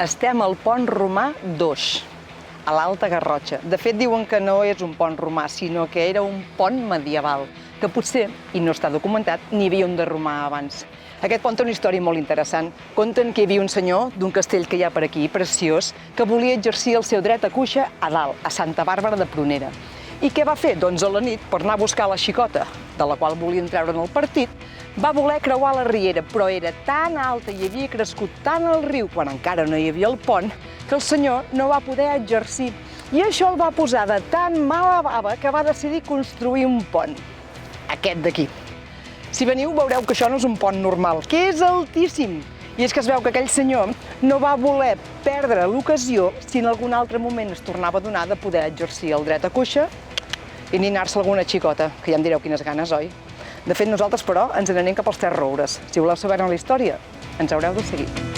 Estem al pont romà d'Oix, a l'Alta Garrotxa. De fet, diuen que no és un pont romà, sinó que era un pont medieval, que potser, i no està documentat, n'hi havia un de romà abans. Aquest pont té una història molt interessant. Conten que hi havia un senyor d'un castell que hi ha per aquí, preciós, que volia exercir el seu dret a cuixa a dalt, a Santa Bàrbara de Prunera. I què va fer? Doncs a la nit, per anar a buscar la xicota, de la qual volien treure'n el partit, va voler creuar la riera, però era tan alta i havia crescut tant el riu, quan encara no hi havia el pont, que el senyor no va poder exercir. I això el va posar de tan mala bava que va decidir construir un pont, aquest d'aquí. Si veniu veureu que això no és un pont normal, que és altíssim. I és que es veu que aquell senyor no va voler perdre l'ocasió si en algun altre moment es tornava a donar de poder exercir el dret a cuixa i ninar-se alguna xicota, que ja em direu quines ganes, oi? De fet, nosaltres, però, ens n'anem cap als Tres Roures. Si voleu saber-ne la història, ens haureu de seguir.